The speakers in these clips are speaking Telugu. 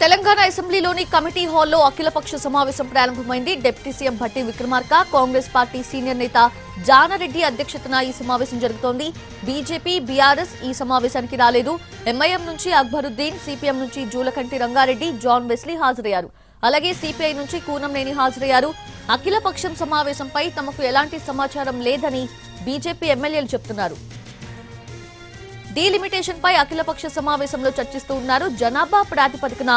తెలంగాణ అసెంబ్లీలోని కమిటీ హాల్లో అఖిలపక్ష సమావేశం ప్రారంభమైంది. Deputy CM Bhatti Vikramarka, Congress party senior నేత జానారెడ్డి అధ్యక్షతన ఈ సమావేశం జరుగుతోంది. బీజేపీ, బీఆర్ఎస్ ఈ సమావేశానికి రాలేదు. ఎంఐఎం నుంచి అక్బరుద్దీన్, సిపిఎం నుంచి జూలకంటి రంగారెడ్డి, జాన్ వెస్లీ హాజరయ్యారు. అలాగే సిపిఐ నుంచి కూనంనేని హాజరయ్యారు. అఖిలపక్షం సమావేశంపై తమకు ఎలాంటి సమాచారం లేదని బీజేపీ ఎమ్మెల్యేలు చెబుతున్నారు. డీలిమిటేషన్ పై అఖిలపక్ష సమావేశంలో చర్చిస్తూ ఉన్నారు. జనాభా ప్రాతిపదికన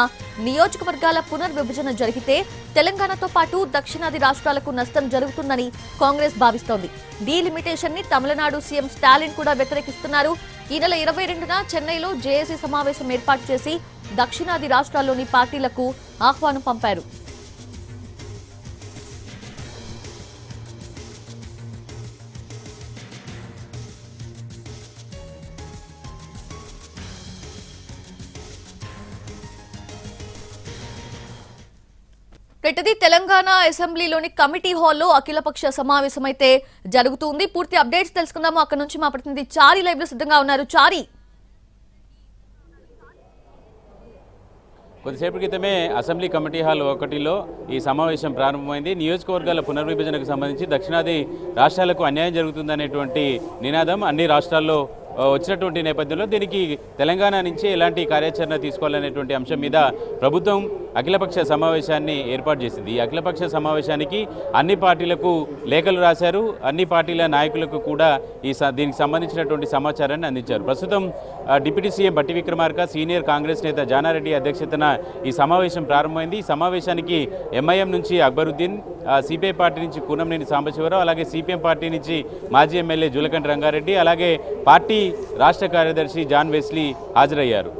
నియోజకవర్గాల పునర్విభజన జరిగితే తెలంగాణతో పాటు దక్షిణాది రాష్ట్రాలకు నష్టం జరుగుతుందని కాంగ్రెస్ భావిస్తోంది. డీలిమిటేషన్ ని తమిళనాడు సీఎం స్టాలిన్ కూడా వ్యతిరేకిస్తున్నారు. ఈ నెల 22న చెన్నైలో జేఏసీ సమావేశం ఏర్పాటు చేసి దక్షిణాది రాష్ట్రాల్లోని పార్టీలకు ఆహ్వానం పంపారు. ఇది తెలంగాణ అసెంబ్లీలోని కమిటీ హాల్లో అఖిలపక్ష సమావేశం అయితే జరుగుతుంది. పూర్తి అప్డేట్స్ తెలుసుకుందాము. అక్కడ నుంచి మా ప్రతినిధి చారి లైవ్ లో సిద్ధంగా ఉన్నారు. చారి, కొద్దిసేపు క్రితమే అసెంబ్లీ కమిటీ హాల్ 1లో ఈ సమావేశం ప్రారంభమైంది. నియోజకవర్గాల పునర్విభజనకు సంబంధించి దక్షిణాది రాష్ట్రాలకు అన్యాయం జరుగుతుందనేటువంటి నినాదం అన్ని రాష్ట్రాల్లో వచ్చినటువంటి నేపథ్యంలో దీనికి తెలంగాణ నుంచి ఎలాంటి కార్యాచరణ తీసుకోవాలనేటువంటి అంశం మీద ప్రభుత్వం అఖిలపక్ష సమావేశాన్ని ఏర్పాటు చేసింది. ఈ అఖిలపక్ష సమావేశానికి అన్ని పార్టీలకు లేఖలు రాశారు. అన్ని పార్టీల నాయకులకు కూడా దీనికి సంబంధించినటువంటి సమాచారాన్ని అందించారు. ప్రస్తుతం deputy CM Bhatti Vikramarka, senior Congress నేత జానారెడ్డి అధ్యక్షతన ఈ సమావేశం ప్రారంభమైంది. ఈ సమావేశానికి ఎంఐఎం నుంచి అక్బరుద్దీన్, సిపిఐ పార్టీ నుంచి కూనంనేని సాంబశివరావు, అలాగే సిపిఎం పార్టీ నుంచి మాజీ ఎమ్మెల్యే జూలకంటి రంగారెడ్డి, అలాగే పార్టీ రాష్ట్ర కార్యదర్శి జాన్ వెస్లీ హాజరయ్యారు.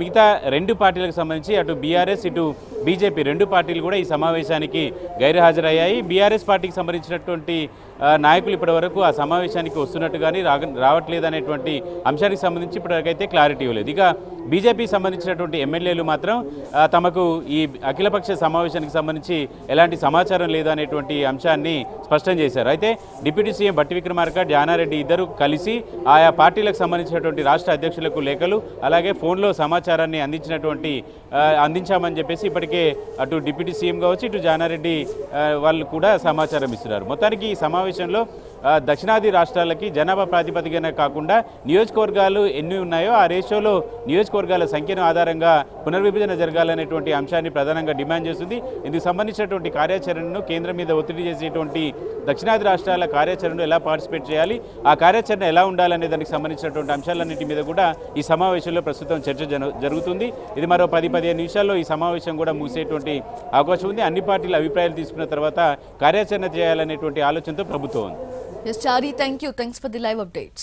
మిగతా రెండు పార్టీలకు సంబంధించి అటు బీఆర్ఎస్ ఇటు బీజేపీ రెండు పార్టీలు కూడా ఈ సమావేశానికి గైర్హాజరయ్యాయి. బీఆర్ఎస్ పార్టీకి సంబంధించినటువంటి నాయకులు ఇప్పటివరకు ఆ సమావేశానికి వస్తున్నట్టు కానీ రావట్లేదనేటువంటి అంశానికి సంబంధించి ఇప్పటివరకైతే క్లారిటీ ఇవ్వలేదు. ఇక బీజేపీకి సంబంధించినటువంటి ఎమ్మెల్యేలు మాత్రం తమకు ఈ అఖిలపక్ష సమావేశానికి సంబంధించి ఎలాంటి సమాచారం లేదు అనేటువంటి అంశాన్ని స్పష్టం చేశారు. అయితే డిప్యూటీ సీఎం భట్టి విక్రమార్క, జానారెడ్డి ఇద్దరు కలిసి ఆయా పార్టీలకు సంబంధించినటువంటి రాష్ట్ర అధ్యక్షులకు లేఖలు, అలాగే ఫోన్లో సమాచారాన్ని అందించామని చెప్పేసి ఇప్పటికే అటు డిప్యూటీ సీఎం కావచ్చు ఇటు జానారెడ్డి వాళ్ళు కూడా సమాచారం ఇస్తున్నారు. మొత్తానికి ఈ సమావేశంలో దక్షిణాది రాష్ట్రాలకి జనాభా ప్రాతిపదికన కాకుండా నియోజకవర్గాలు ఎన్ని ఉన్నాయో ఆ రేషియోలో నియోజకవర్గాల సంఖ్యను ఆధారంగా పునర్విభజన జరగాలనేటువంటి అంశాన్ని ప్రధానంగా డిమాండ్ చేస్తుంది. ఇందుకు సంబంధించినటువంటి కార్యాచరణను కేంద్రం మీద ఒత్తిడి చేసేటువంటి దక్షిణాది రాష్ట్రాల కార్యాచరణలో ఎలా పార్టిసిపేట్ చేయాలి, ఆ కార్యాచరణ ఎలా ఉండాలనే దానికి సంబంధించినటువంటి అంశాలన్నింటి మీద కూడా ఈ సమావేశంలో ప్రస్తుతం చర్చ జరుగుతుంది. ఇది మరో 10-15 నిమిషాల్లో ఈ సమావేశం కూడా ముగిసేటువంటి అవకాశం ఉంది. అన్ని పార్టీల అభిప్రాయాలు తీసుకున్న తర్వాత కార్యాచరణ చేయాలనేటువంటి ఆలోచనతో ప్రభుత్వం ఉంది. Yes, Chari, thank you. Thanks for the live updates.